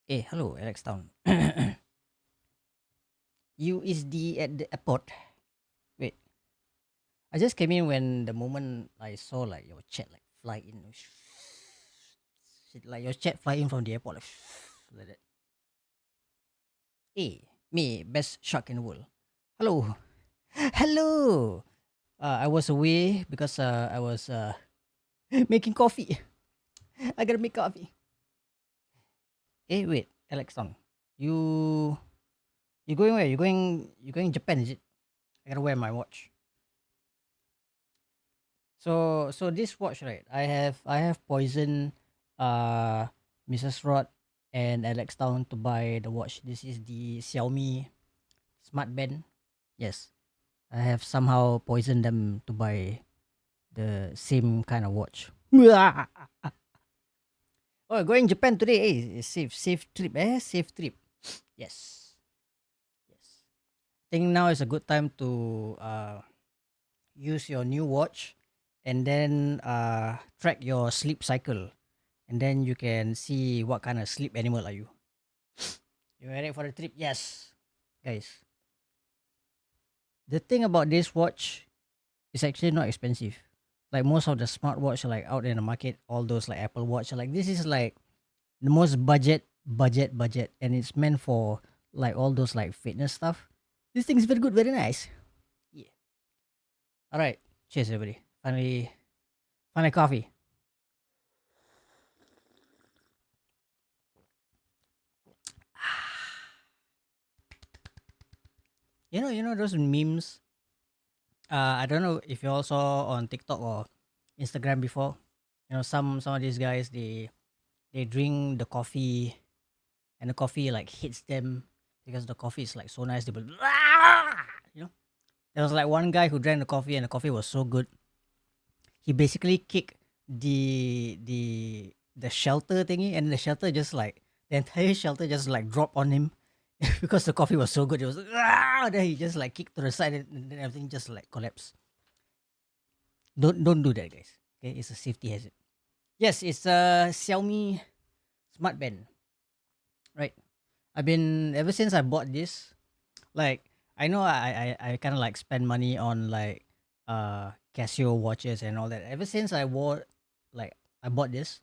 Hey, hello, Alex Town. You is the at the airport. Wait, I just came in when the moment I saw like your chat like fly in, shit, like your chat fly in from the airport like that. Hey, me, best shark in the world. Hello, hello. I was away because I was making coffee. I gotta make coffee. Hey, wait, Alex Town. You you going where? You going Japan? Is it? I gotta wear my watch. So this watch, right? I have poisoned uh Mrs. Rod and Alex Town to buy the watch. This is the Xiaomi Smart Band. Yes, I have somehow poisoned them to buy the same kind of watch. Oh, going Japan today. Hey, safe trip. Safe trip. Yes, yes. I think now is a good time to use your new watch and then track your sleep cycle, and then you can see what kind of sleep animal are you. You ready for the trip? Yes, guys. The thing about this watch is actually not expensive. Like most of the smartwatch like out in the market, all those like Apple Watch, like this is like the most budget, and it's meant for like all those like fitness stuff. This thing is very good, very nice. Yeah. All right. Cheers, everybody. Finally, coffee. You know those memes. I don't know if you all saw on TikTok or Instagram before. Some of these guys they drink the coffee, and the coffee like hits them because the coffee is like so nice. They will, you know. There was like one guy who drank the coffee and the coffee was so good. He basically kicked the shelter thingy, and the shelter just like the entire shelter just like dropped on him because the coffee was so good. It was then he just like kicked to the side, and then everything just like collapsed. Don't do that, guys. Okay, it's a safety hazard. Yes, it's a Xiaomi Smart Band, right? I've been ever since I bought this. Like I know I kind of like spend money on like Casio watches and all that. Ever since I bought this,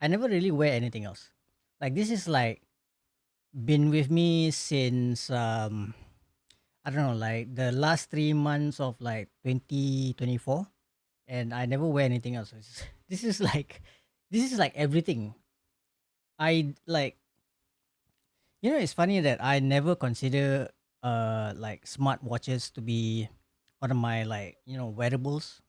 I never really wear anything else. Like this is like been with me since I don't know, like the last 3 months of like 2024, and I never wear anything else. This is like this is like everything. I like it's funny that I never consider like smart watches to be one of my like wearables.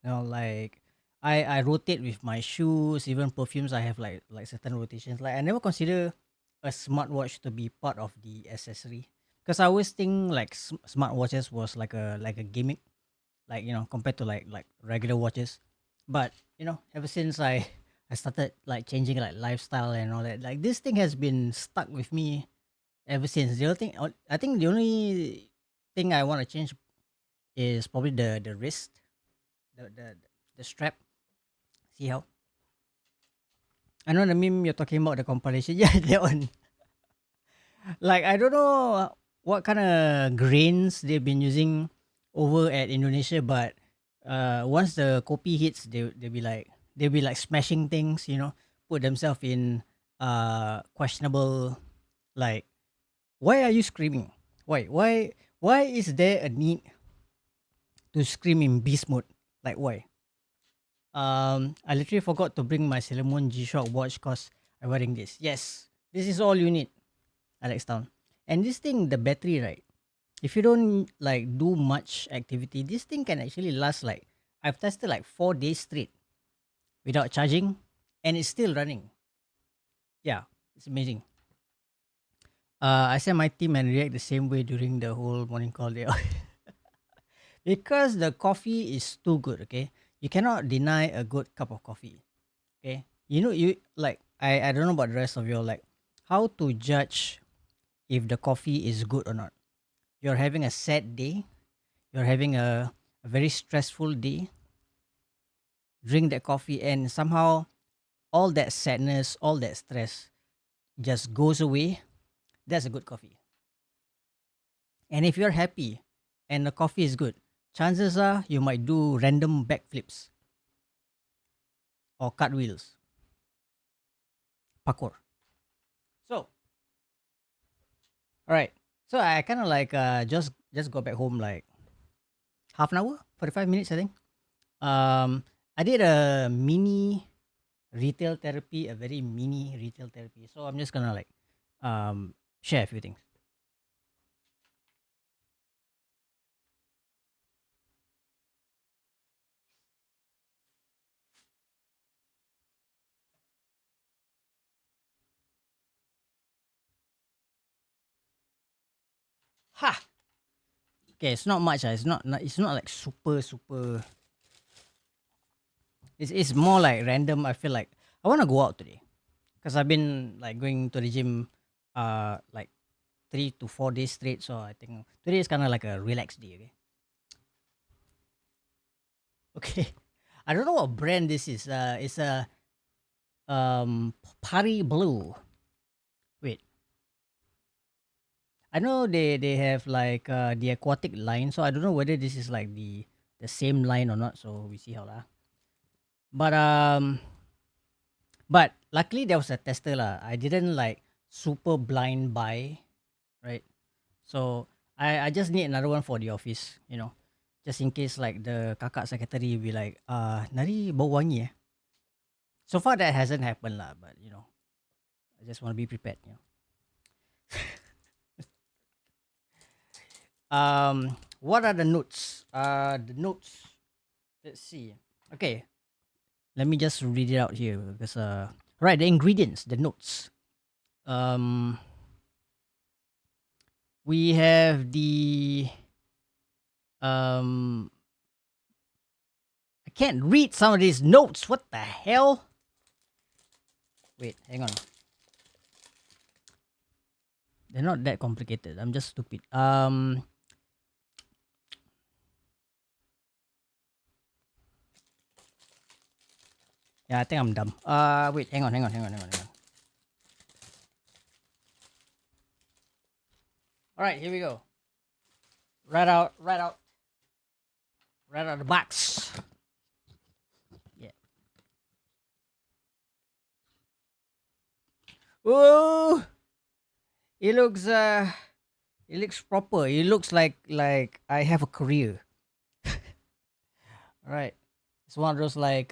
Like I rotate with my shoes, even perfumes. I have like certain rotations. Like I never consider a smartwatch to be part of the accessory because I always think like smartwatches was like a gimmick, like compared to like regular watches. But ever since I started like changing like lifestyle and all that, like this thing has been stuck with me ever since. I think the only thing I want to change is probably the wrist, the strap. See how? I know the meme you're talking about, the compilation. Yeah, that one. Like I don't know what kind of grains they've been using over at Indonesia, but once the kopi hits, they'll be like smashing things. Put themselves in questionable, like, why are you screaming? Why is there a need to scream in beast mode? Like why? I literally forgot to bring my Sailor Moon G-Shock watch cause I'm wearing this. Yes, this is all you need, Alex Town. And this thing, the battery, right? If you don't like do much activity, this thing can actually last like I've tested like 4 days straight without charging, and it's still running. Yeah, it's amazing. I sent my team and react the same way during the whole morning call there. Because the coffee is too good. Okay, you cannot deny a good cup of coffee. Okay, you like I don't know about the rest of your like how to judge if the coffee is good or not. You're having a sad day, you're having a very stressful day, drink that coffee, and somehow all that sadness, all that stress just goes away, that's a good coffee. And if you're happy and the coffee is good, chances are you might do random backflips or cartwheels, parkour. So, all right. So I kind of like just got back home like half an hour, 45 minutes, I think. I did a mini retail therapy, a very mini retail therapy. So I'm just gonna like share a few things. Ha. Okay, it's not much. It's not like super. It's more like random. I feel like I wanna go out today because I've been like going to the gym, like 3 to 4 days straight. So I think today is kind of like a relaxed day. Okay. Okay. I don't know what brand this is. It's a Pari Blue. Wait, I know they have like the aquatic line, so I don't know whether this is like the same line or not. So we see how lah. But luckily there was a tester lah. I didn't like super blind buy, right? So I just need another one for the office, just in case like the kakak secretary will be like, nari bau wangi eh. So far that hasn't happened lah, but I just want to be prepared. What are the notes? The notes. Let's see. Okay, let me just read it out here because right, the ingredients, the notes. Um, we have the um. I can't read some of these notes. What the hell? Wait, hang on. They're not that complicated. I'm just stupid. Yeah, I think I'm dumb. Wait, hang on. All right, here we go. Right out the box. Yeah. Oh, it looks proper. It looks like I have a career. All right. It's one of those like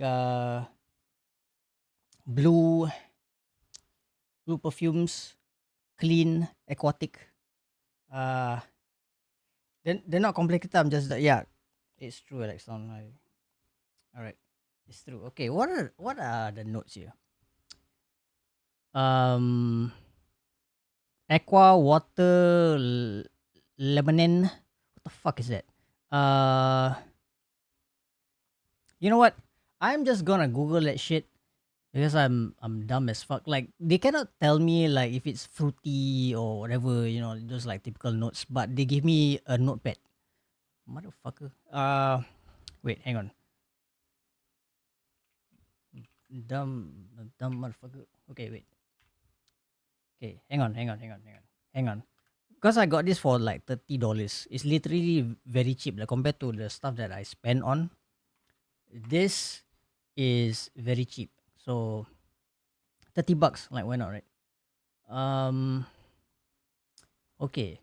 blue perfumes, clean, aquatic. Uh, they're not complicated. I'm just yeah, it's true, Alex. All right, it's true. Okay, what are the notes here? Um, aqua water lemonin. What the fuck is that? Uh, you know what? I'm just gonna Google that shit because I'm dumb as fuck. Like they cannot tell me like if it's fruity or whatever. Those like typical notes. But they give me a notepad. Motherfucker. Wait, hang on. Dumb, dumb motherfucker. Okay, wait. Okay, hang on. Because I got this for like $30. It's literally very cheap. Like compared to the stuff that I spend on, this is very cheap. So $30, like why not, right? Um. Okay.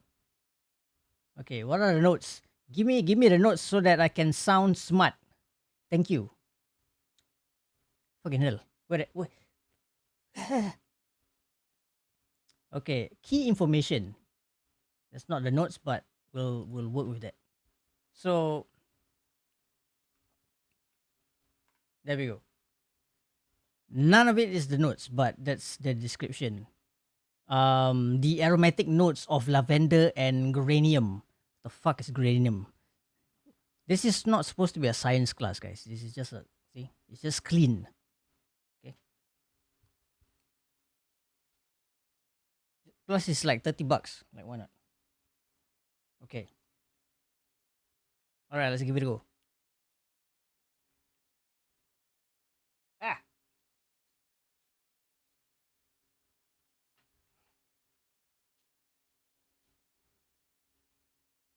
Okay. What are the notes? Give me the notes so that I can sound smart. Thank you. Fucking hell. Wait. Okay. Key information. That's not the notes, but we'll work with that. So there we go. None of it is the notes, but that's the description. The aromatic notes of lavender and geranium. The fuck is geranium? This is not supposed to be a science class, guys. This is just it's just clean. Okay. Plus, it's like $30. Like, why not? Okay. All right, let's give it a go. Ah.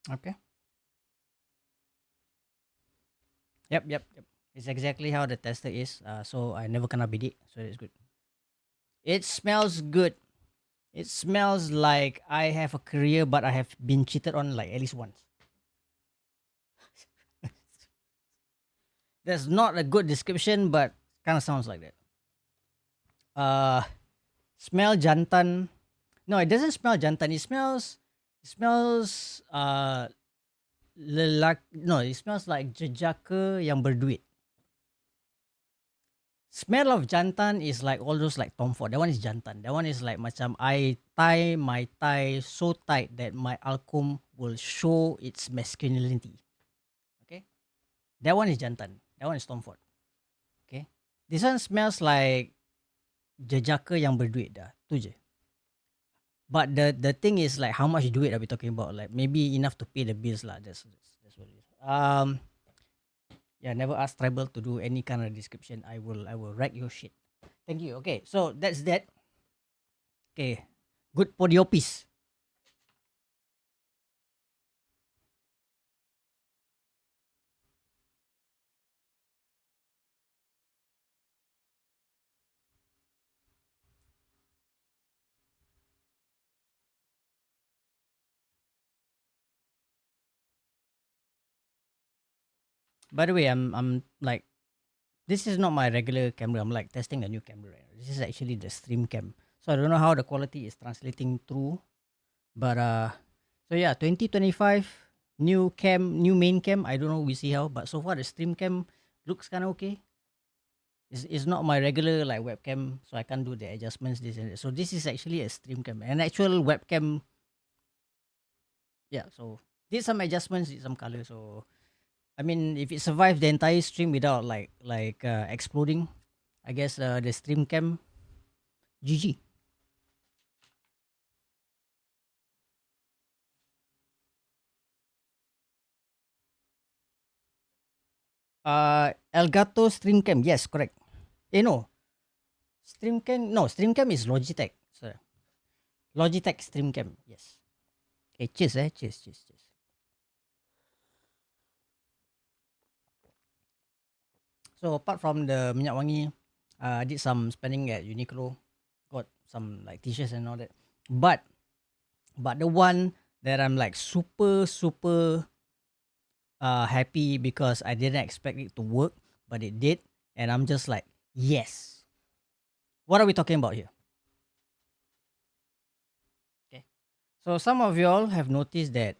Okay. Yep. It's exactly how the tester is. So I never kena bidik, so it's good. It smells good. It smells like I have a career, but I have been cheated on like at least once. That's not a good description, but kind of sounds like that. Uh, smell jantan. No, it doesn't smell jantan. It smells no, it smells like jejaka yang berduit. Smell of jantan is like all those like Tom Ford. That one is jantan. That one is like macam I tie my tie so tight that my alkum will show its masculinity. Okay, that one is jantan. That one is Tom Ford. Okay, this one smells like jejaka yang berduit dah. Tu je. But the thing is like how much duit are we talking about? Like maybe enough to pay the bills lah. That's what it is. Yeah, never ask Tribal to do any kind of description. I will wreck your shit. Thank you. Okay, so that's that. Okay, good for your piece. By the way, I'm like this is not my regular camera. I'm like testing a new camera. Right? This is actually the stream cam. So I don't know how the quality is translating through, but so yeah, 2025 new cam, new main cam. I don't know. We see how, but so far the stream cam looks kind of okay. It's not my regular like webcam, so I can't do the adjustments this and that. So this is actually a stream cam, an actual webcam. Yeah, so did some adjustments, did some color. So I mean, if it survived the entire stream without exploding, I guess the stream cam GG. Elgato stream cam, yes, correct. No, stream cam is Logitech. Sorry, Logitech stream cam, yes. Okay, cheers. So apart from the minyak wangi, I did some spending at Uniqlo, got some like t-shirts and all that. But the one that I'm like super happy because I didn't expect it to work, but it did, and I'm just like, yes. What are we talking about here? Okay. So some of y'all have noticed that,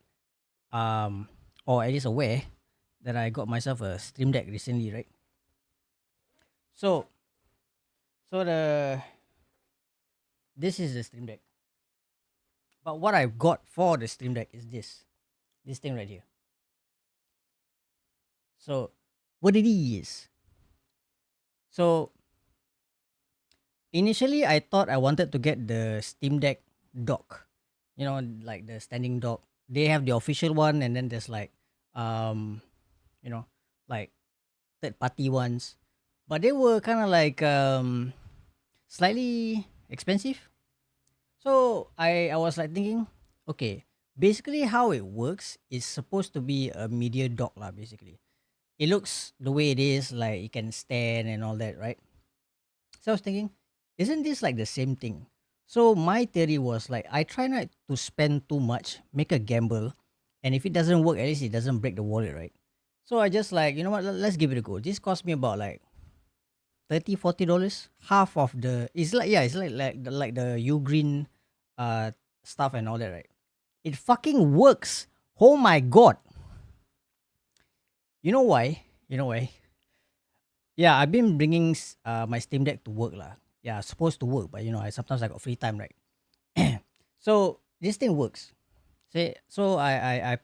or at least aware that I got myself a Stream Deck recently, right? So, so this is the Stream Deck. But what I've got for the Stream Deck is this thing right here. So, what it is? So, initially I thought I wanted to get the Steam Deck dock, like the standing dock. They have the official one, and then there's like, um, you know, like third party ones, but they were kind of like slightly expensive. So I was like thinking, okay, basically how it works is supposed to be a media dock lah. Basically, it looks the way it is, like it can stand and all that, right? So I was thinking, isn't this like the same thing? So my theory was like, I try not to spend too much, make a gamble, and if it doesn't work, at least it doesn't break the wallet, right? So I just like, you know what, let's give it a go. This cost me about like $30-40. Half of the it's like, yeah, it's like the Ugreen stuff and all that, right? It fucking works. Oh my god. You know why? You know why? Yeah, I've been bringing my Steam Deck to work lah. Yeah, supposed to work, but I sometimes I got free time, right? So this thing works. So I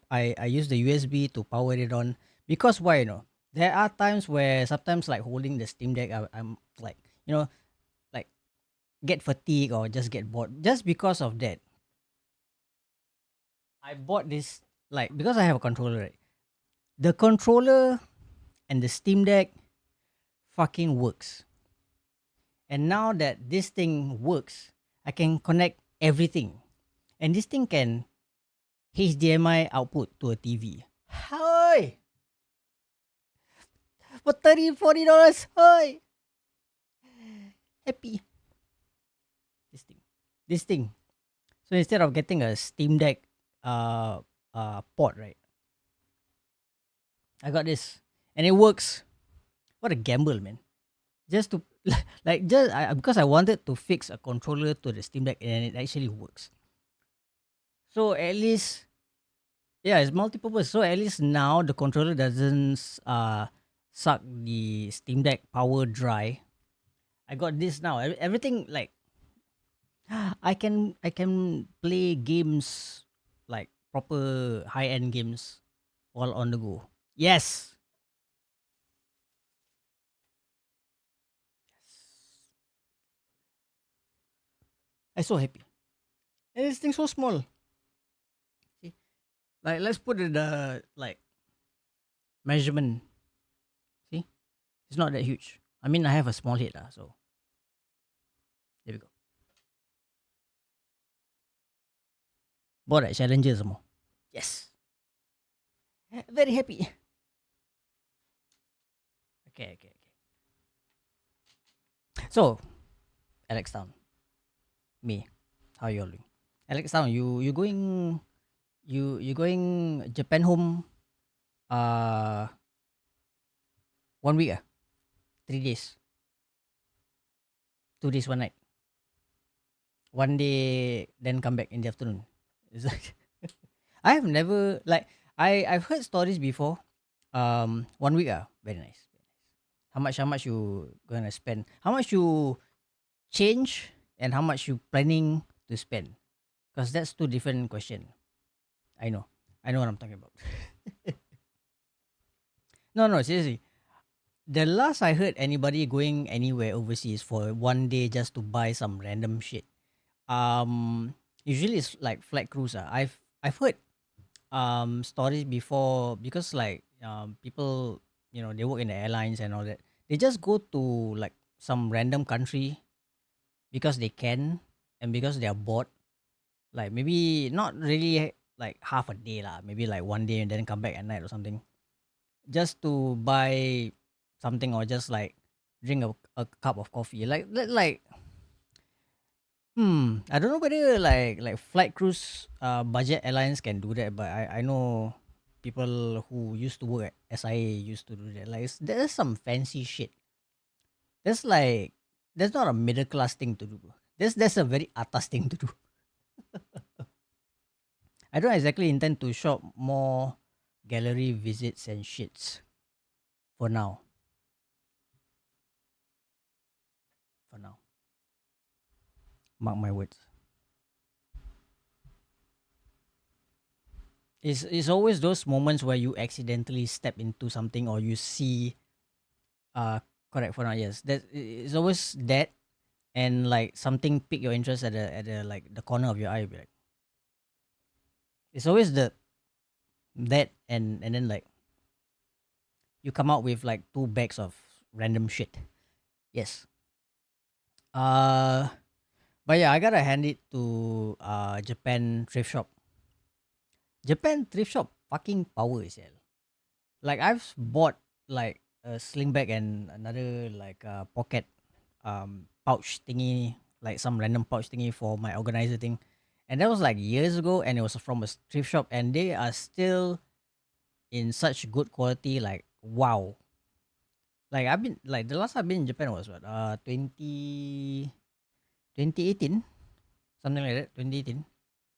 use the USB to power it on because why? There are times where sometimes like holding the Steam Deck, I'm like, like get fatigue or just get bored. Just because of that, I bought this, like, because I have a controller, right? The controller and the Steam Deck fucking works. And now that this thing works, I can connect everything. And this thing can HDMI output to a TV. Hi! For $30, $40. Hi! Happy. This thing. This thing. So instead of getting a Steam Deck port, right? I got this. And it works. What a gamble, man. Just to like just because I wanted to fix a controller to the Steam Deck and it actually works. So at least yeah, it's multi-purpose. So at least now the controller doesn't suck the Steam Deck power dry. I got this now. Everything like I can play games like proper high end games while on the go. Yes. I'm so happy. And this thing so small. See? Like let's put the like measurement. See? It's not that huge. I mean I have a small head, so there we go. Bought at Challenger some more. Yes. Very happy. Okay. So, Alex Town. Me. How you all doing? Alex Town, you going you going Japan home 1 week 3 days. 2 days, 1 night. 1 day then come back in the afternoon. It's like I have never like I've heard stories before. 1 week very nice. How much you gonna spend? How much you change and how much you planning to spend? Because that's two different question. I know. I know what I'm talking about. No, seriously. The last I heard anybody going anywhere overseas for 1 day just to buy some random shit. Usually it's like flight cruise. I've heard stories before because like people they work in the airlines and all that. They just go to like some random country because they can and because they are bored. Like maybe not really like half a day lah. Maybe like 1 day and then come back at night or something. Just to buy something or just like drink a cup of coffee. Like I don't know whether like flight cruise budget airlines can do that, but I know people who used to work at SIA used to do that. Like there's some fancy shit. That's like that's not a middle class thing to do. That's a very atas thing to do. I don't exactly intend to shop more gallery visits and shits for now. For now. Mark my words. It's always those moments where you accidentally step into something or you see correct for now, yes. It's always that and like something pique your interest at the like the corner of your eye. Be like, it's always that and then like you come out with like 2 bags of random shit. Yes. Uh but yeah, I gotta hand it to Japan thrift shop. Japan thrift shop fucking power is hell. Like I've bought like a sling bag and another like pocket pouch thingy, like some random pouch thingy for my organizer thing. And that was like years ago and it was from a thrift shop and they are still in such good quality, like wow. Like I've been like the last I've been in Japan was what 2018, something like that, 2018.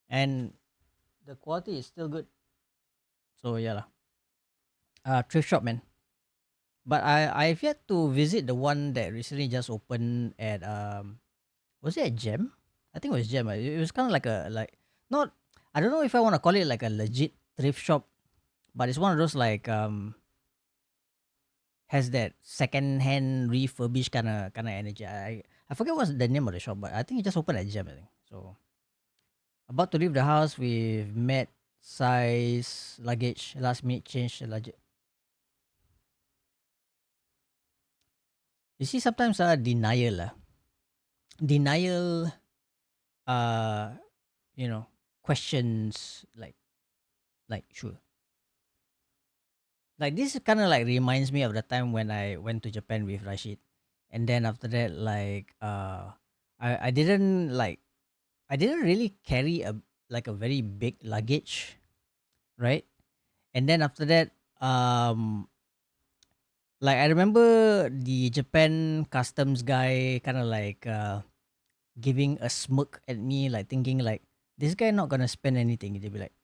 And the quality is still good. So yeah lah. Thrift shop man. But I've yet to visit the one that recently just opened at was it a Gem? I think it was Gem. It was kind of like a like not I don't know if I want to call it like a legit thrift shop, but it's one of those like has that second hand refurbished kind of energy. I forget what's the name of the shop, but I think it just opened at Gem. I think so. About to leave the house with met size luggage, last minute change the luggage. You see, sometimes denial, uh, questions like Like sure. Like this kind of like reminds me of the time when I went to Japan with Rashid, and then after that, like I didn't like I didn't really carry a like a very big luggage, right? And then after that, like I remember the Japan customs guy kind of like giving a smirk at me, like thinking like this guy not gonna spend anything. They'd be like,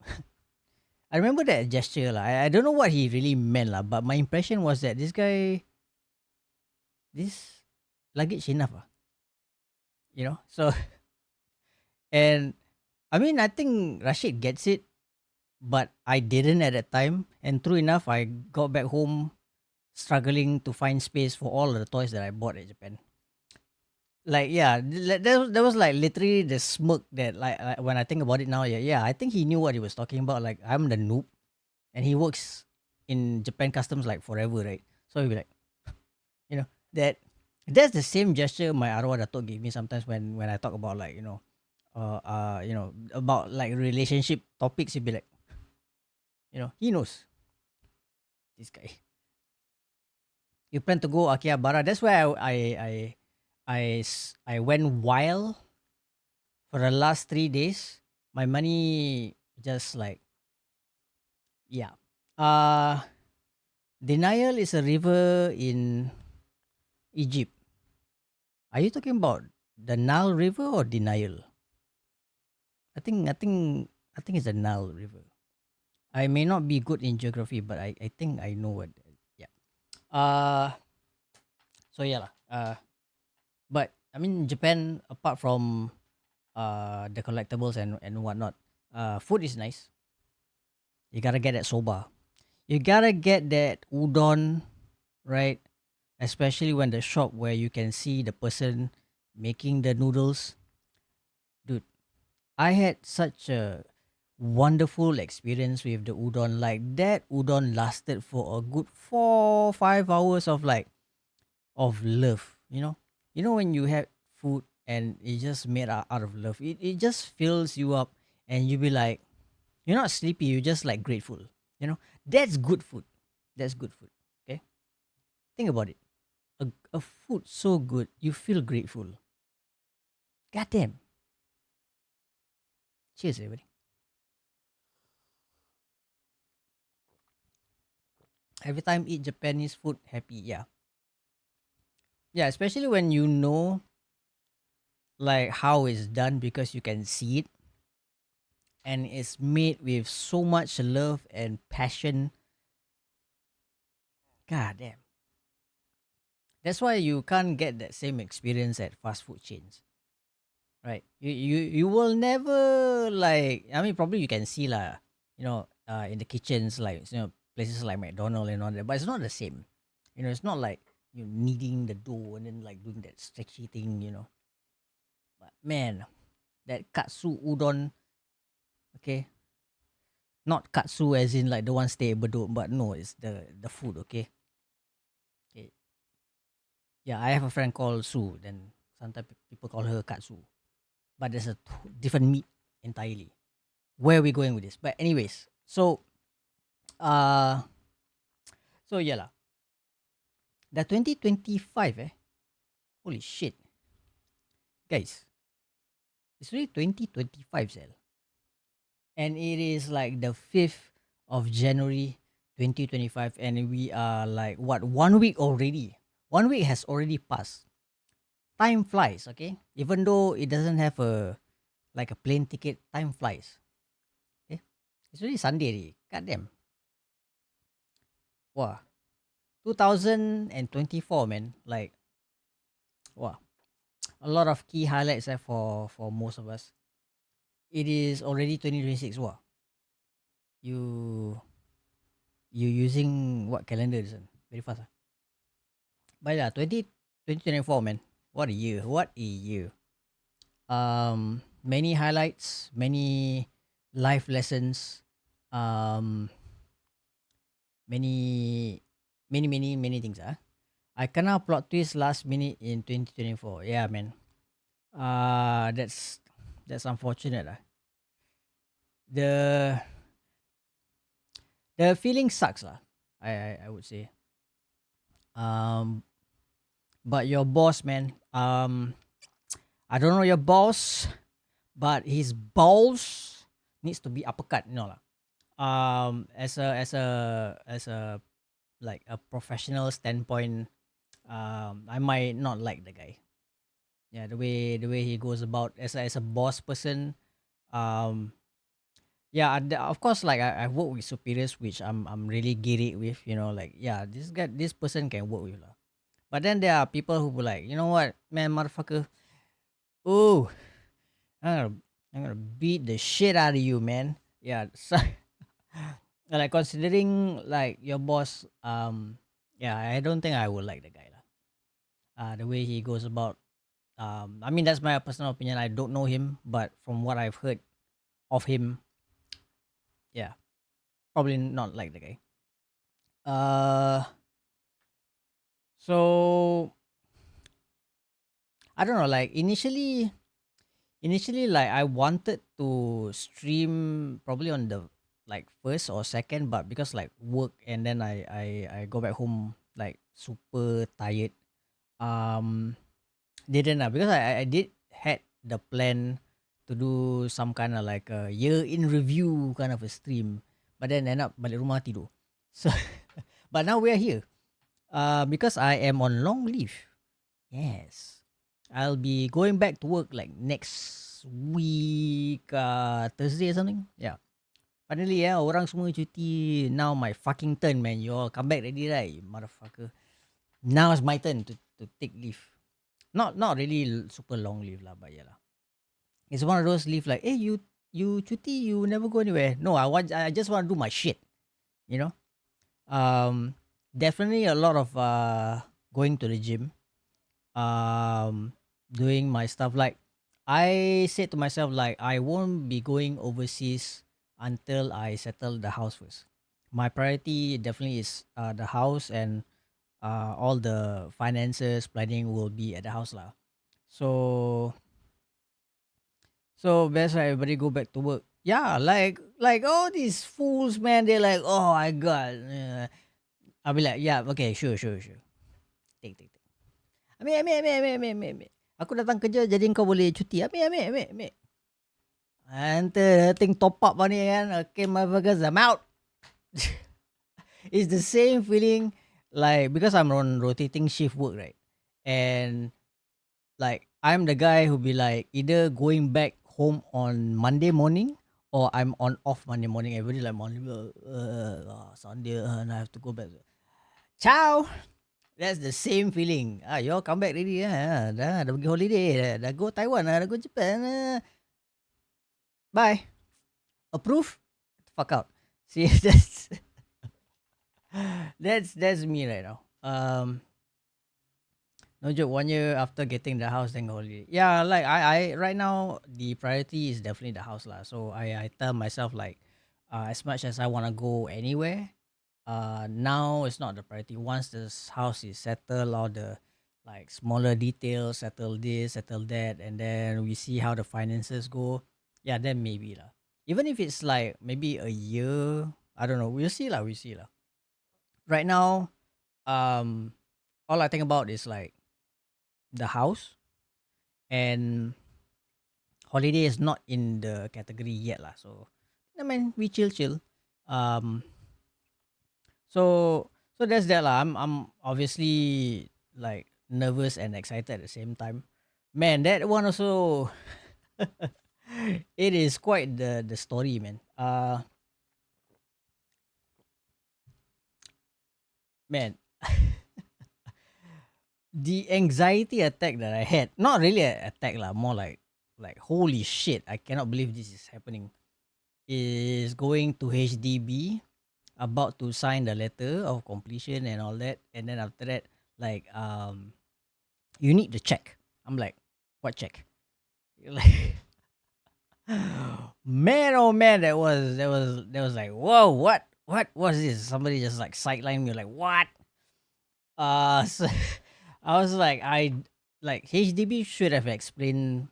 I remember that gesture lah. I don't know what he really meant lah, but my impression was that this guy, this luggage enough ah, you know. So and I mean I think Rashid gets it, but I didn't at that time. And true enough, I got back home struggling to find space for all of the toys that I bought at Japan. Like yeah, that was like literally the smirk that like when I think about it now, yeah, I think he knew what he was talking about. Like I'm the noob, and he works in Japan customs like forever, right? So he'll be like, you know, that's the same gesture my arwah datuk give me sometimes when I talk about like about like relationship topics. He'll be like, he knows this guy. You plan to go Akihabara? That's why I went wild for the last 3 days. My money just like yeah. Uh Denial is a river in Egypt. Are you talking about the Nile River or Denial? I think it's the Nile River. I may not be good in geography, but I think I know what. Yeah. Uh. So yeah lah. But I mean Japan, apart from the collectibles and whatnot, food is nice. You gotta get that soba. You gotta get that udon, right? Especially when the shop where you can see the person making the noodles. Dude, I had such a wonderful experience with the udon. Like that udon lasted for a good 4 5 hours of like of love. When you have food and it's just made out of love, it just fills you up, and you be like, you're not sleepy, you're just like grateful. That's good food. That's good food. Okay, think about it. A food so good you feel grateful. God damn. Cheers, everybody. Every time eat Japanese food, happy. Yeah, especially when you know like how it's done, because you can see it, and it's made with so much love and passion. God damn. That's why you can't get that same experience at fast food chains, right? You will never like. I mean, probably you can see lah. In the kitchens, like places like McDonald's and all that, but it's not the same. It's not like you kneading the dough and then like doing that stretchy thing. But man, that katsu udon, okay, not katsu as in like the one stay at Bedok, but no, it's the food, okay. Okay. Yeah, I have a friend called Sue. Then sometimes people call her Katsu, but there's a different meat entirely. Where are we going with this? But anyways, uh, so yeah lah. The 2025 holy shit, guys, it's really 2025 Zel, and it is like the 5th of January 2025, and we are like what 1 week already. 1 week has already passed. Time flies, okay. Even though it doesn't have a like a plane ticket, time flies. Okay, it's really Sunday already. God damn. Wow. 2024, man. Like, wow. A lot of key highlights for most of us. It is already 2026. Wow. You you using what calendar this one? Very fast. But yeah, 2024, man. What a year. What a year. Many highlights, many life lessons, um, many, many things. I kena plot twist last minute in 2024. Yeah, man. That's unfortunate. The The feeling sucks lah. I would say. Um, but your boss, man. I don't know your boss, but his balls needs to be uppercut. You know lah. As a like a professional standpoint, I might not like the guy. Yeah, the way he goes about as a boss person. Um, yeah, of course, like I work with superiors, which I'm really giddy with. Like yeah, this person can work with lah. But then there are people who be like, you know what, man, motherfucker. Oh, I'm gonna, I'm gonna beat the shit out of you, man. Yeah, so, like considering like your boss, yeah, I don't think I would like the guy lah. The way he goes about, I mean that's my personal opinion. I don't know him, but from what I've heard of him, yeah, probably not like the guy. Uh, so I don't know. Like initially, like I wanted to stream probably on the like first or second, but because like work and then I go back home like super tired. Um, didn't because I did had the plan to do some kind of like a year in review kind of a stream, but then end up balik rumah tidur. So, but now we're here. Because I am on long leave. Yes. I'll be going back to work like next week, Thursday or something. Yeah. Finally, yeah, orang semua cuti. Now my fucking turn, man. You all come back already, right? Motherfucker. Now it's my turn to take leave. Not really super long leave lah, but yeah lah. It's one of those leave like, hey, you cuti, you never go anywhere. No, I just want to do my shit. You know. Um, Definitely a lot of going to the gym. Um, Doing my stuff like I said to myself like I won't be going overseas until I settle the house first. My priority definitely is the house and all the finances planning will be at the house lah. So best right, everybody go back to work. Yeah, like all these fools, man. They're like, oh my god. I'll be like, yeah, okay, sure. Take. Ambil. Aku datang kerja jadi kau boleh cuti. Ambil. Ante thing top up ni kan. Okay, motherfuckers, I'm out. It's the same feeling like because I'm on rotating shift work, right? And like I'm the guy who be like either going back home on Monday morning or I'm on off Monday morning. Everybody like Monday, Sunday, and I have to go back. Ciao. That's the same feeling. You all come back already. Dah pergi holiday. Dah go Taiwan. Dah go Japan. Bye. Approve? Fuck out. See, that's me right now. No joke. 1 year after getting the house, then go holiday. Yeah, like I right now the priority is definitely the house lah. So I tell myself like, as much as I wanna go anywhere, now it's not the priority. Once this house is settled, all the like smaller details, settle this, settle that, and then we see how the finances go. Yeah, then maybe lah. Even if it's like maybe a year, I don't know. We'll see lah. We see lah. Right now, um, all I think about is like the house and holiday is not in the category yet lah. So, I mean, we chill. Um, so that's that lah. I'm obviously like nervous and excited at the same time. Man, that one also it is quite the story, man. Man, the anxiety attack that I had, not really an attack lah, more like holy shit, I cannot believe this is happening. Is going to HDB, about to sign the letter of completion and all that, and then after that, like you need the check. I'm like, what check? Like, man, oh man, that was like, whoa, what was this? Somebody just like sidelined me, like what? So I was like, I like HDB should have explained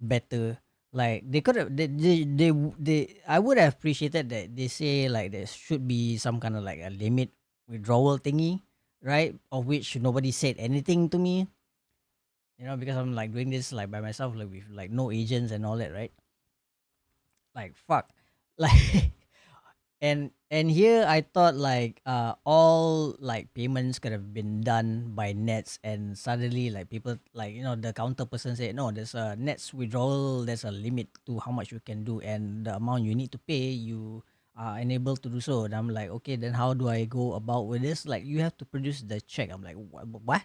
better. Like they could have they I would have appreciated that they say like there should be some kind of like a limit withdrawal thingy, right? Of which nobody said anything to me, because I'm like doing this like by myself, like with like no agents and all that, right? Like fuck. Like and here I thought like all like payments could have been done by nets, and suddenly like people like the counter person said no, there's a nets withdrawal, there's a limit to how much you can do, and the amount you need to pay you are unable to do so. And I'm like, okay, then how do I go about with this? Like you have to produce the check. I'm like, what?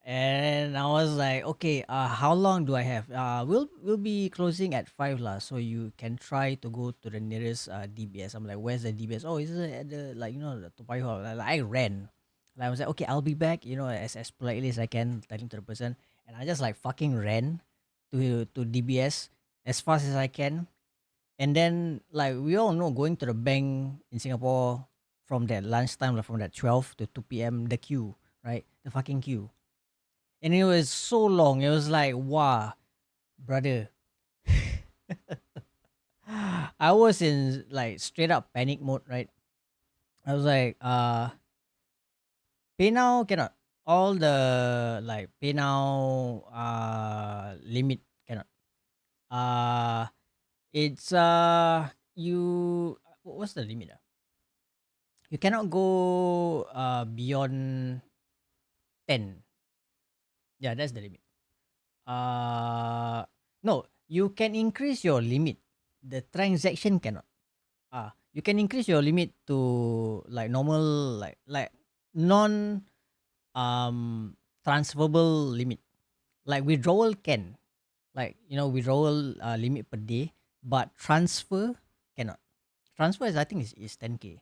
And I was like, okay, how long do I have? We'll be closing at 5 lah, so you can try to go to the nearest DBS. I'm like, where's the DBS? Oh, is it at the like the Toa Payoh hall? Like, I ran. Like, I was like, okay, I'll be back. As politely as I can, telling to the person, and I just like fucking ran to DBS as fast as I can. And then like we all know, going to the bank in Singapore from that lunchtime, like from that 12 to 2 p.m. the queue, right? The fucking queue, and it was so long. It was like, wow, brother. I was in like straight up panic mode, right? I was like, pay now cannot. All the like pay now limit cannot. Uh it's you what's the limit? You cannot go beyond 10. Yeah, that's the limit. No, you can increase your limit. The transaction cannot. You can increase your limit to like normal, like non transferable limit. Like withdrawal can, like withdrawal limit per day, but transfer cannot. Transfer is, I think, is 10K.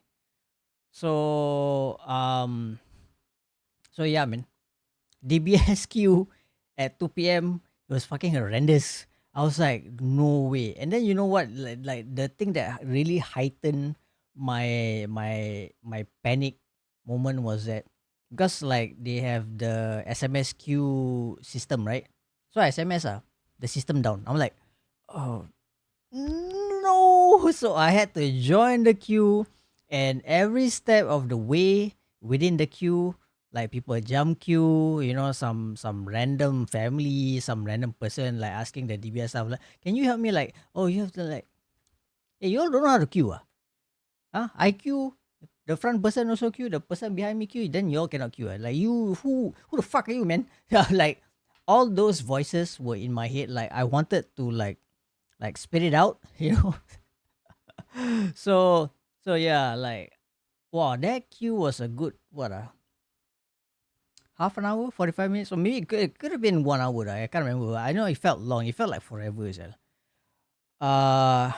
So yeah, man. DBS queue at 2 p.m. It was fucking horrendous. I was like, no way. And then you know what? Like the thing that really heightened my panic moment was that, because like they have the SMS queue system, right? So SMS the system down. I'm like, oh no. So I had to join the queue, and every step of the way within the queue, like people jump queue, some random family, some random person like asking the DBS stuff, like, can you help me? Like, oh, you have to like, hey, you all don't know how to queue, I queue, the front person also queue, the person behind me queue, then you all cannot queue, like, you, who the fuck are you, man? Like, all those voices were in my head. Like, I wanted to like spit it out, so yeah, like, wow, that queue was a good, what, half an hour, 45 minutes, or maybe it could have been 1 hour. I can't remember. I know it felt long. It felt like forever as well. Uh,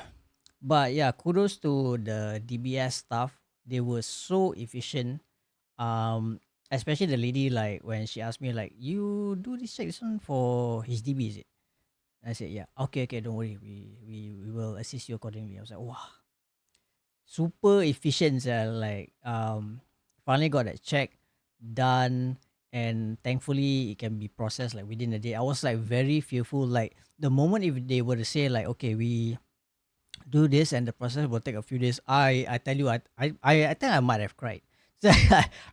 but yeah, kudos to the DBS staff. They were so efficient. Um, Especially the lady, like when she asked me, like, you do this check, this one for his DB, is it? I said, yeah. Okay, okay, don't worry. We will assist you accordingly. I was like, wow, super efficient. Like, finally got that check done, and thankfully it can be processed like within a day. I was like very fearful. Like the moment if they were to say like, okay, we do this and the process will take a few days, I tell you, I think I might have cried. So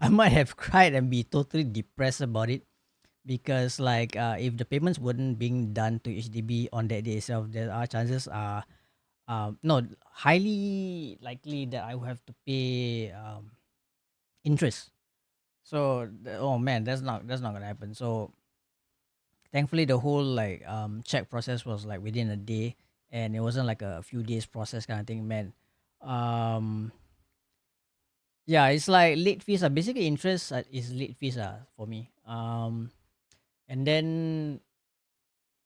I might have cried and be totally depressed about it, because like if the payments weren't being done to HDB on that day itself, there are chances no, highly likely that I will have to pay interest. So oh man, that's not gonna happen. So thankfully the whole like check process was like within a day, and it wasn't like a few days process kind of thing, man. Um yeah, it's like late fees are basically interest, is late fees for me. And then,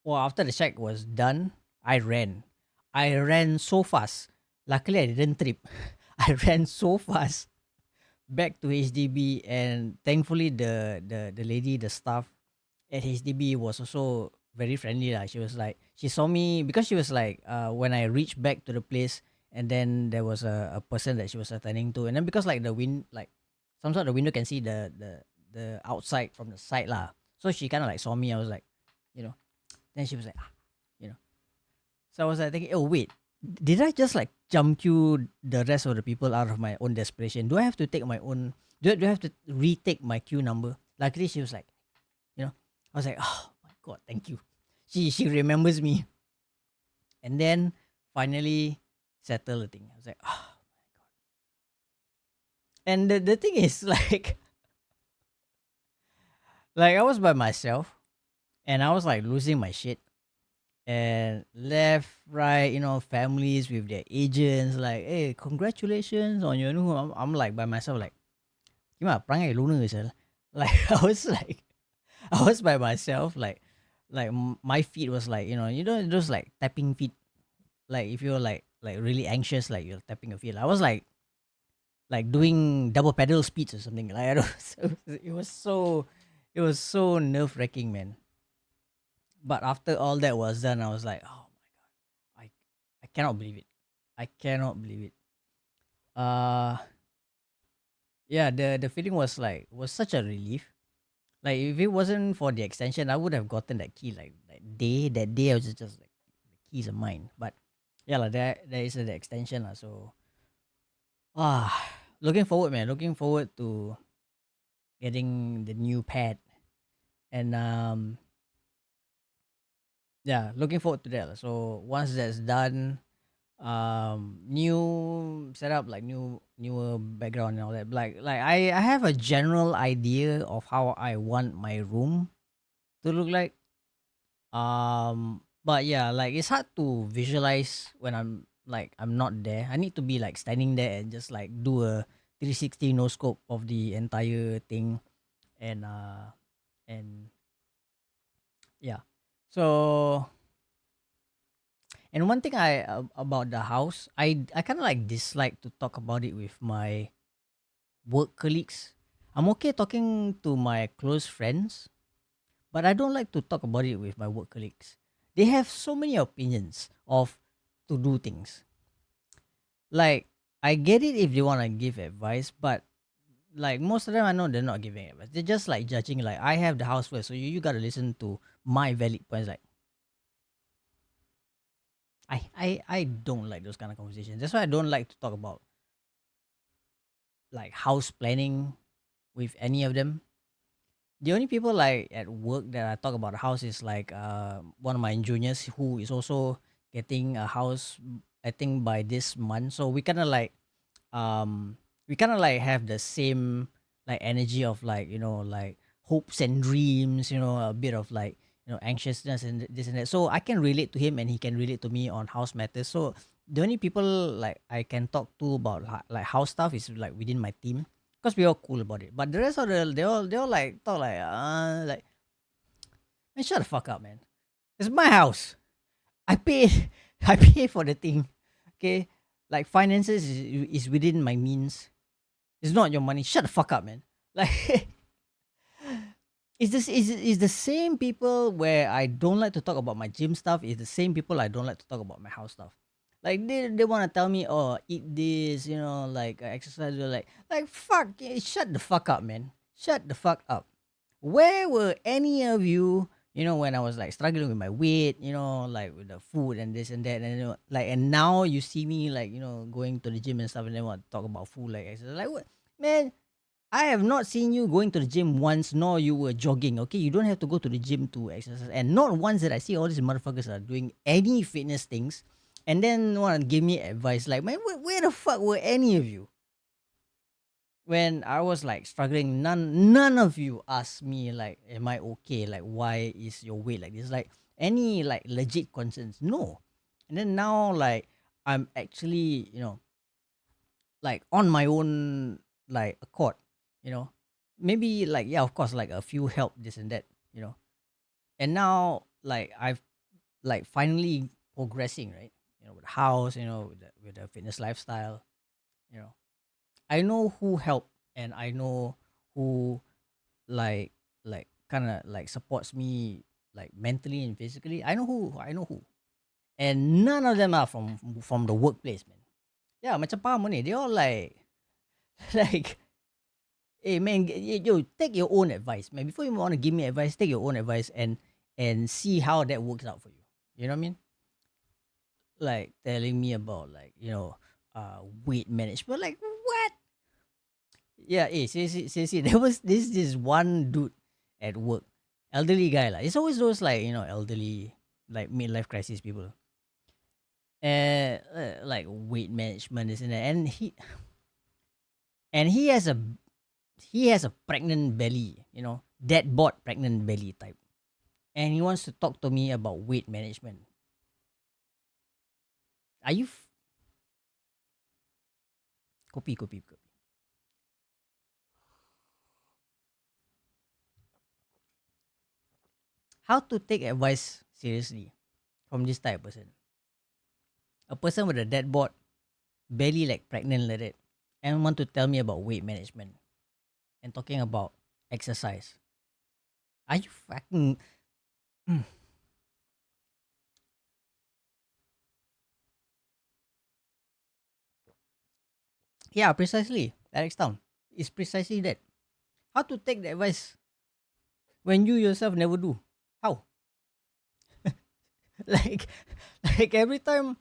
well, after the check was done, I ran. I ran so fast. Luckily, I didn't trip. I ran so fast back to HDB, and thankfully, the lady, the staff at HDB was also very friendly. She was like, she saw me because she was like, when I reached back to the place, and then there was a person that she was attending to, and then because like the wind, like some sort of the window can see the outside from the side lah. So she kind of like saw me. I was like, you know, then she was like, you know. So I was like thinking, oh wait, did I just like jump queue the rest of the people out of my own desperation? Do I have to take my own? Do I have to retake my queue number? Luckily, she was like, you know, I was like, oh my god, thank you. She remembers me, and then finally settle the thing. I was like, oh. And the thing is like I was by myself and I was like losing my shit and left, right, families with their agents like, hey, congratulations on your new home. I'm like by myself like, gimana perangai lunar sel. Like I was by myself like my feet was like, those like tapping feet. Like if you're like really anxious, like you're tapping your feet. I was like doing double pedal speeds or something. Like I don't so it was so nerve wracking, man. But after all that was done, I was like, oh my god, I cannot believe it. I cannot believe it. Uh yeah, the feeling was such a relief. Like if it wasn't for the extension, I would have gotten that key that day I was just like the keys are mine. But yeah, like there is the extension. So ah looking forward, man. Looking forward to getting the new pad. And yeah, looking forward to that lah. So once that's done, new setup, like newer background and all that. Like I have a general idea of how I want my room to look like. But yeah, like it's hard to visualize when I'm not there. I need to be like standing there and just like do a 360 no scope of the entire thing. And uh and yeah. So, and one thing about the house, I kind of like dislike to talk about it with my work colleagues. I'm okay talking to my close friends, but I don't like to talk about it with my work colleagues. They have so many opinions of to do things. Like I get it if they want to give advice, but like most of them I know they're not giving advice. They're just like judging like I have the house first, so you got to listen to my valid points. Like I don't like those kind of conversations. That's why I don't like to talk about like house planning with any of them. The only people like at work that I talk about the house is like one of my juniors who is also getting a house, I think by this month. So we kind of like have the same like energy of like, like hopes and dreams, a bit of like, anxiousness and this and that. So I can relate to him and he can relate to me on house matters. So the only people like I can talk to about like house stuff is like within my team because we're all cool about it. But the rest of the they all like talk like, man, shut the fuck up, man. It's my house. I pay I pay for the thing. Okay, like finances is within my means. It's not your money. Shut the fuck up, man. Like it's this is the same people where I don't like to talk about my gym stuff. It's the same people I don't like to talk about my house stuff. Like they want to tell me, oh, eat this, like exercise. Like fuck, shut the fuck up, man. Shut the fuck up. Where were any of you? When I was like struggling with my weight, like with the food and this and that, and like, and now you see me like, going to the gym and stuff, and then want to talk about food, like exercise. Like what, man? I have not seen you going to the gym once, nor you were jogging. Okay, you don't have to go to the gym to exercise, and not once that I see all these motherfuckers are doing any fitness things, and then want to give me advice. Like, man, where the fuck were any of you? When I was like struggling, none of you asked me like, am I okay? Like, why is your weight like this? Like any like legit concerns? No. And then now like I'm actually, like on my own like accord, you know. Maybe like, yeah, of course, like a few help this and that, And now like I've like finally progressing, right? With the house, with the fitness lifestyle, you know. I know who help and I know who like kind of like supports me like mentally and physically. I know who, and none of them are from the workplace, man. Yeah, macam faham ni, they all like like, hey man, yo, take your own advice, man. Before you want to give me advice, take your own advice and see how that works out for you. You know what I mean? like telling me about like weight management. Like what? Yeah, seriously, seriously. There was this one dude at work, elderly guy lah. It's always those like elderly like midlife crisis people, and like weight management this and that. And he has a pregnant belly, dead bod pregnant belly type, and he wants to talk to me about weight management. Are you copy copy copy? How to take advice seriously from this type of person? A person with a dead bod belly like pregnant like that, and want to tell me about weight management and talking about exercise. Are you fucking yeah, precisely. Alex Town is precisely that. How to take the advice when you yourself never do? How? like like every time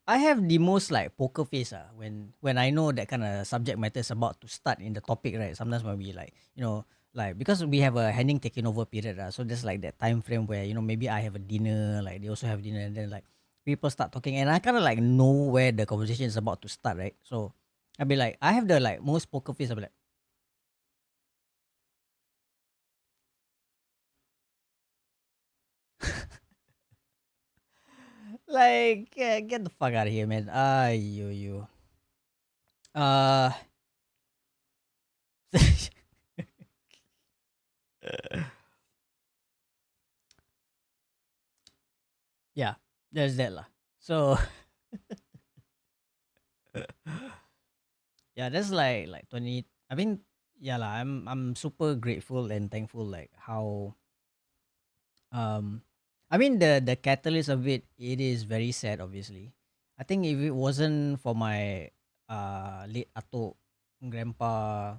I have the most like poker face when I know that kind of subject matter is about to start in the topic, right? Sometimes when we like like because we have a handing taking over period, so there's like that time frame where maybe I have a dinner, like they also have dinner, and then like people start talking, and I kind of like know where the conversation is about to start, right? So I'll be like, I have the like most poker face. I'll be like, like get the fuck out of here, man. You. Uh, yeah, there's that lah. So yeah, that's like 20. I mean, yeah lah. I'm super grateful and thankful like how um I mean the catalyst of it is very sad obviously. I think if it wasn't for my late ato grandpa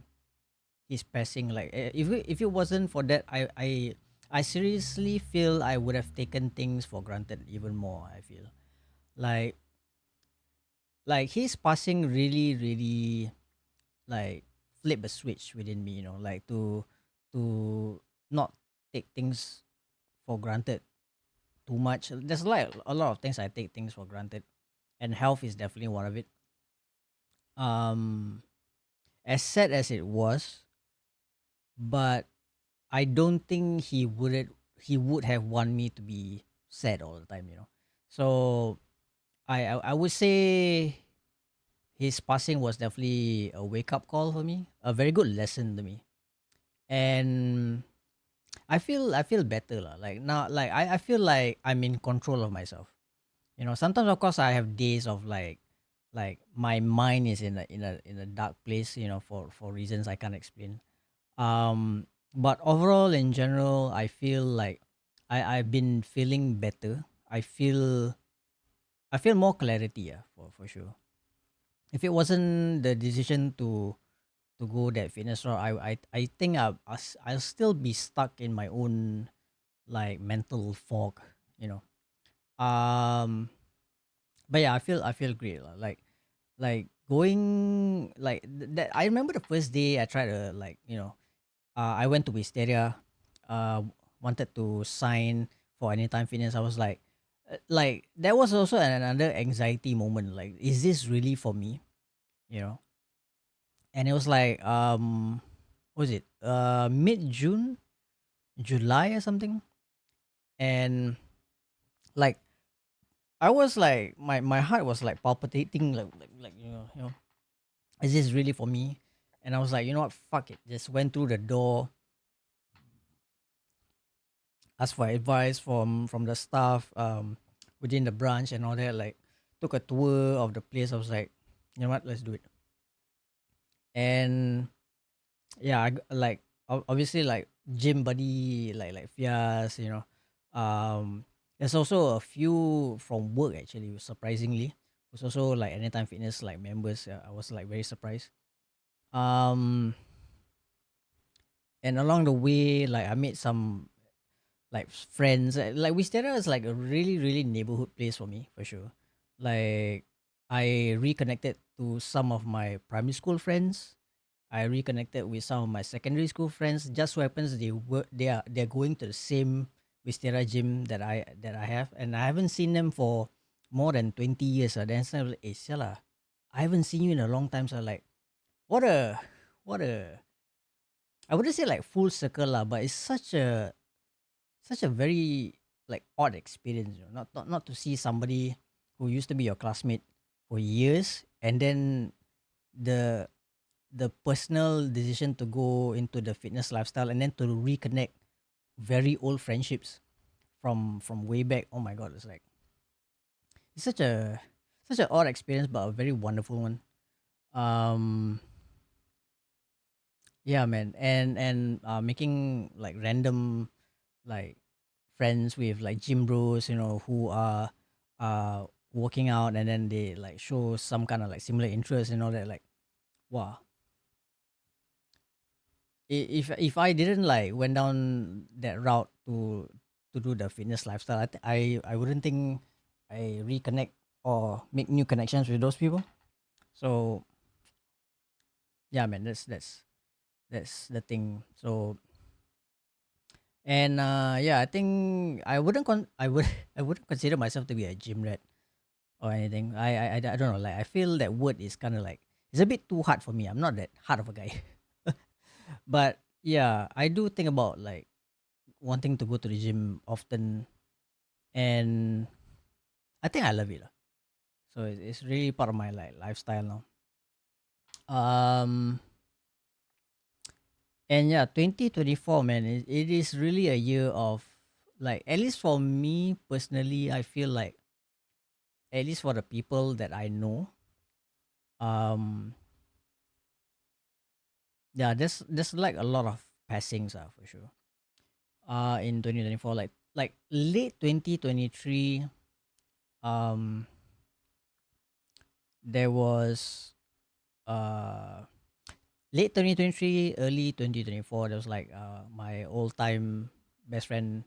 his passing, like if it wasn't for that, I seriously feel I would have taken things for granted even more. I feel like his passing really like flip a switch within me, like to not take things for granted too much. There's like a lot of things I take things for granted, and health is definitely one of it. Um, as sad as it was, but I don't think he would have want me to be sad all the time. So I would say his passing was definitely a wake up call for me, a very good lesson to me, and I feel better lah. Like now, like I feel like I'm in control of myself. Sometimes of course I have days of like my mind is in a dark place. For reasons I can't explain. But overall, in general, I feel like I've been feeling better. I feel more clarity. Yeah, for sure. If it wasn't the decision to go that fitness route, I think I'll still be stuck in my own like mental fog. You know. Um. But yeah, I feel great lah. Like going like that. I remember the first day I tried to like I went to Wisteria, wanted to sign for Anytime Fitness. I was like that was also another anxiety moment. Like, is this really for me? You know, and it was like what was it? Mid June, July or something, and like I was like my heart was like palpitating, like is this really for me? And I was like, you know what, fuck it. Just went through the door, asked for advice from the staff within the branch and all that. Like, took a tour of the place. I was like, you know what, let's do it. And yeah, like obviously like gym buddy like Fias, there's also a few from work actually, surprisingly. It was also like Anytime Fitness like members. I was like very surprised. Um, and along the way, like I made some like friends. Like Wisteria is like a really neighborhood place for me for sure. Like I reconnected to some of my primary school friends. I reconnected with some of my secondary school friends. Just so happens they're going to the same Wistera gym that I have, and I haven't seen them for more than 20 years. Then so I'm like, siala, I haven't seen you in a long time. So like, what a what a I wouldn't say like full circle lah, but it's such a very like odd experience. Not to see somebody who used to be your classmate for years, and then the the personal decision to go into the fitness lifestyle, and then to reconnect very old friendships from way back. Oh my god, it's such an odd experience, but a very wonderful one. Um, yeah, man, and making like random like friends with like gym bros, who are working out, and then they like show some kind of like similar interest and all that. Like, wow, if I didn't like went down that route to do the fitness lifestyle, I wouldn't think I reconnect or make new connections with those people. So yeah, man, that's the thing. So and yeah, I think I would I wouldn't consider myself to be a gym rat or anything. I don't know. Like I feel that word is kind of like it's a bit too hard for me. I'm not that hard of a guy, but yeah, I do think about like wanting to go to the gym often, and I think I love it lah. So it's really part of my like lifestyle now. Um, and yeah, 2024, man, it is really a year of like at least for me personally, I feel like at least for the people that I know, um, yeah, there's like a lot of passings for sure. In 2024, like late 2023, um, there was uh late 2023, early 2024, there was like my old time best friend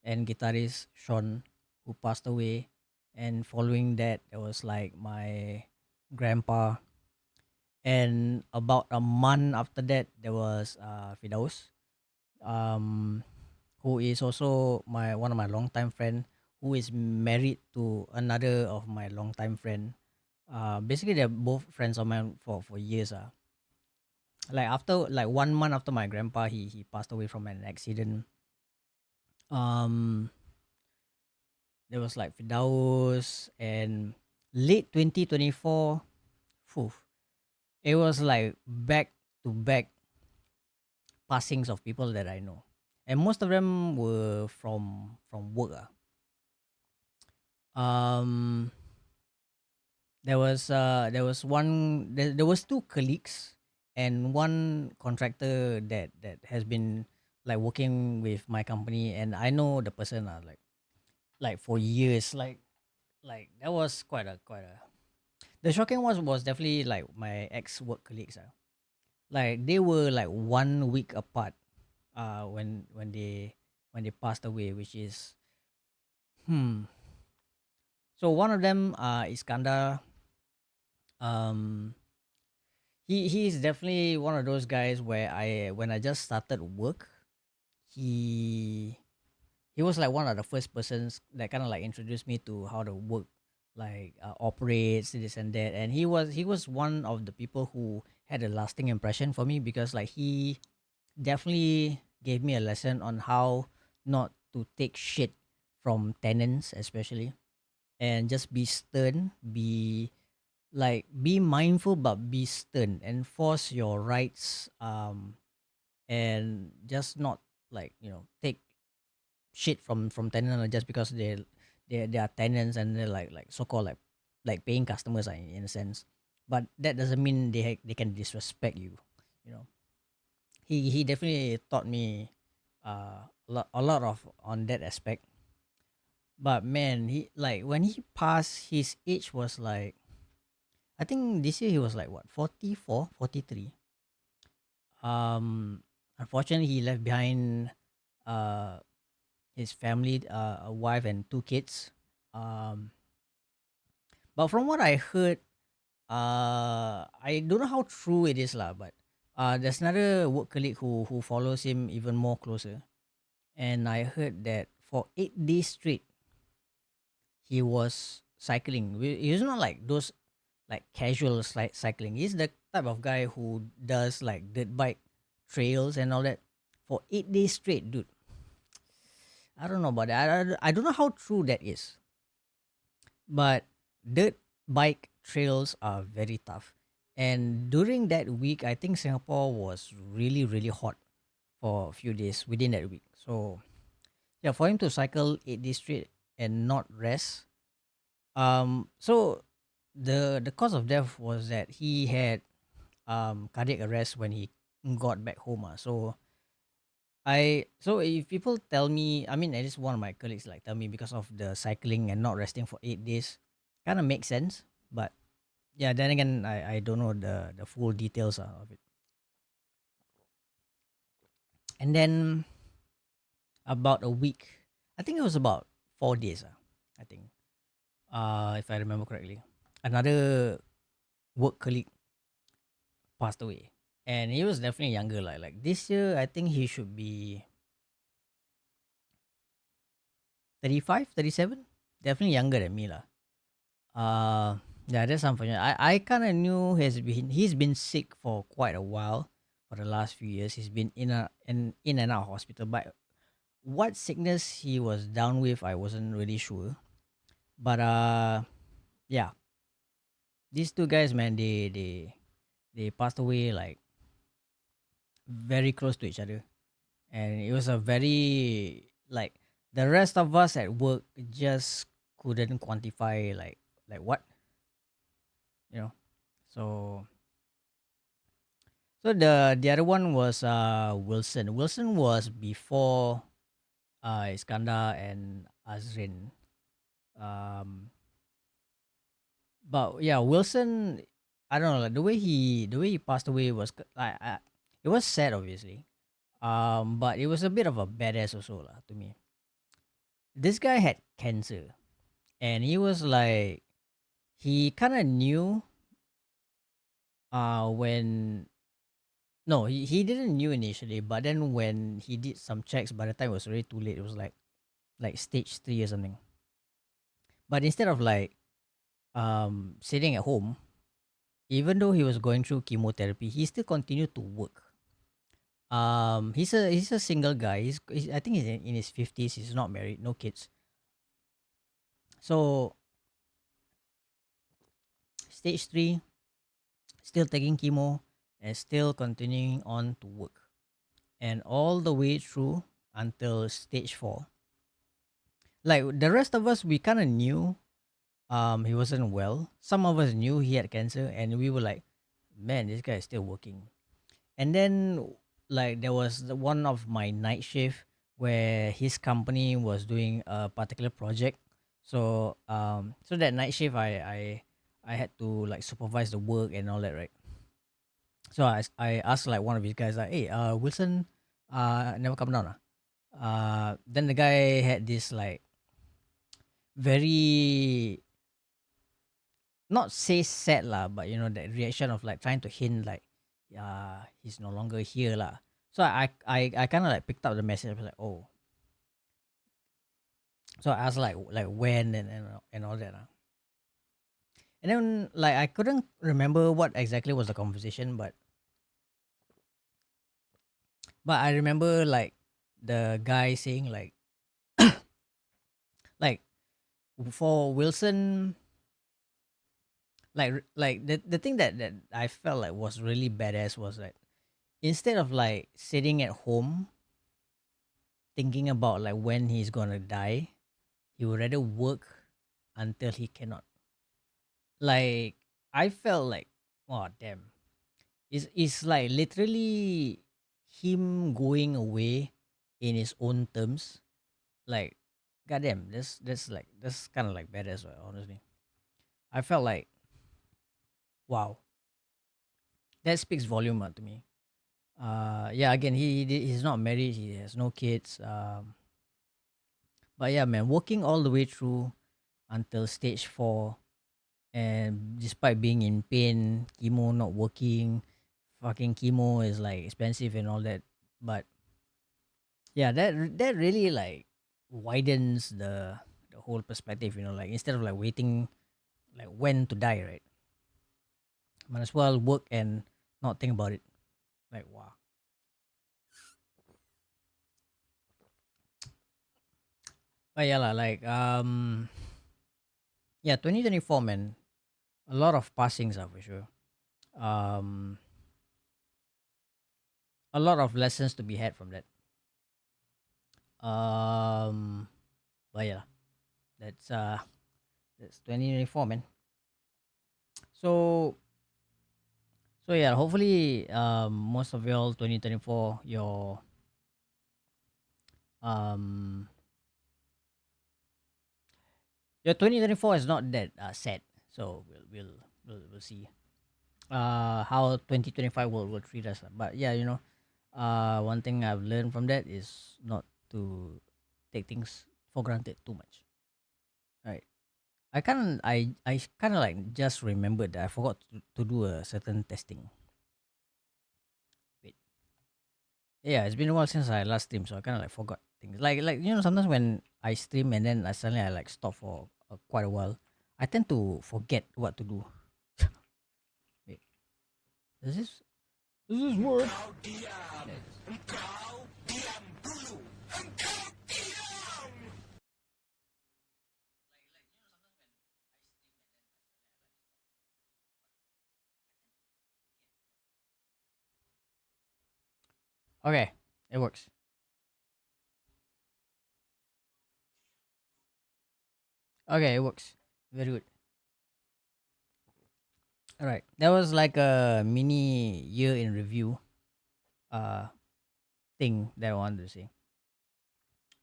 and guitarist Sean, who passed away. And following that, there was like my grandpa. And about a month after that, there was Fidaus, um, who is also my one of my longtime friend, who is married to another of my longtime friend. Basically, they're both friends of mine for years. Like after like 1 month after my grandpa, he passed away from an accident. Um, there was like Fidaus, and late 2024. Phew, it was like back to back passings of people that I know, and most of them were from work. Um, there was two colleagues and one contractor that has been like working with my company, and I know the person like for years. Like that was quite a the shocking was definitely like my ex work colleagues. Like they were like 1 week apart when they passed away, which is hmm. So one of them, Iskandar, um, he's definitely one of those guys where when I just started work, he he was like one of the first persons that kind of like introduced me to how the work like operates, this and that. And he was one of the people who had a lasting impression for me, because like he definitely gave me a lesson on how not to take shit from tenants, especially, and just be stern, be mindful, but be stern, enforce your rights, and just not like take shit from tenant just because they are tenants, and they're like so called like paying customers in a sense. But that doesn't mean they can disrespect you. You know, he definitely taught me a lot of on that aspect. But man, he like when he passed, his age was like, I think this year he was like what, 44, 43. Unfortunately, he left behind uh his family, a wife and two kids. Um, But from what I heard, I don't know how true it is lah, but there's another work colleague who follows him even more closer, and I heard that for 8 days straight he was cycling. He's not like those like casual cycling. He's the type of guy who does like dirt bike trails and all that for 8 days straight, dude. I don't know about that. I don't know how true that is, but dirt bike trails are very tough. And during that week, I think Singapore was really, really hot for a few days within that week. So yeah, for him to cycle 8 days straight and not rest. So the cause of death was that he had cardiac arrest when he got back home. So if people tell me, I mean, at least one of my colleagues like tell me because of the cycling and not resting for 8 days, kind of makes sense. But yeah, then again, I don't know the full details of it. And then about a week, I think it was about 4 days. I think, if I remember correctly, another work colleague passed away, and he was definitely younger. Like this year, I think he should be 35, 37. Definitely younger than me lah. Yeah, that's unfortunate. I kind of knew he's been sick for quite a while. For the last few years, he's been in and out of hospital. But what sickness he was down with, I wasn't really sure. But yeah, these two guys, man, they passed away like very close to each other, and it was a very like the rest of us at work just couldn't quantify like what you know. So the other one was Wilson. Wilson was before Iskandar and Azrin. Um, but yeah, Wilson. I don't know. Like the way he passed away was it was sad, obviously. But it was a bit of a badass also lah to me. This guy had cancer, and he was like he kind of knew when no, he didn't knew initially, but then when he did some checks, by the time it was already too late. It was like stage 3 or something. But instead of like sitting at home, even though he was going through chemotherapy, he still continued to work. He's a single guy. I think he's in his 50s. He's not married, no kids. So stage 3, still taking chemo and still continuing on to work, and all the way through until stage 4. Like the rest of us, we kind of knew he wasn't well. Some of us knew he had cancer, and we were like, man, this guy is still working. And then like there was one of my night shift where his company was doing a particular project. So that night shift, I had to like supervise the work and all that, right? So I asked like one of his guys like, hey, Wilson never come down. Then the guy had this like very, not say sad lah, but that reaction of like trying to hint like, yeah, he's no longer here lah. So I kind of like picked up the message. I was like, oh. So I asked like when and all that. And then like I couldn't remember what exactly was the conversation, but I remember like the guy saying like for Wilson, like the thing that I felt like was really badass was like, instead of like sitting at home thinking about like when he's gonna die, he would rather work until he cannot. Like I felt like, oh damn, it's like literally him going away in his own terms. Like, goddamn, that's kind of like badass, right? Honestly, I felt like, wow, that speaks volume to me. Yeah, again, he's not married, he has no kids. But yeah, man, working all the way through until stage 4, and despite being in pain, chemo not working, fucking chemo is like expensive and all that. But yeah, that really like widens the whole perspective. Like instead of like waiting like when to die, right? Might as well work and not think about it. Like wow. But yeah, lah, like yeah, 2024 man, a lot of passings are for sure. Um, a lot of lessons to be had from that. Um, but yeah, that's uh that's 2024 man. So so yeah, hopefully most of y'all 2024 um your 2024 is not that sad. So we'll see how 2025 will treat us. But yeah, one thing I've learned from that is not to take things for granted too much. Right. I kind of like just remembered that I forgot to do a certain testing. Wait. Yeah, it's been a while since I last streamed, so I kind of like forgot things. Like sometimes when I stream and then I suddenly I like stop for quite a while, I tend to forget what to do. Wait, does this work? Yeah, okay, it works. Okay, it works. Very good. All right, that was like a mini year in review uh thing that I wanted to say.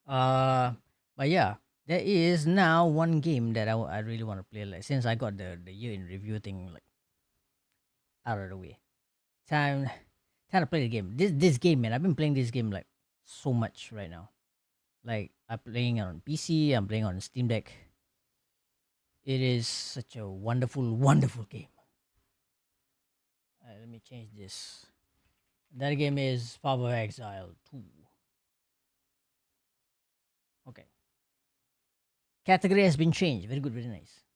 Uh, but yeah, there is now one game that I really want to play. Like since I got the year in review thing like out of the way, time time to play the game. This game, man, I've been playing this game like so much right now. Like I'm playing it on PC. I'm playing on Steam Deck. It is such a wonderful, wonderful game. Let me change this. That game is Power Exile 2. Okay. Category has been changed. Very good, very nice.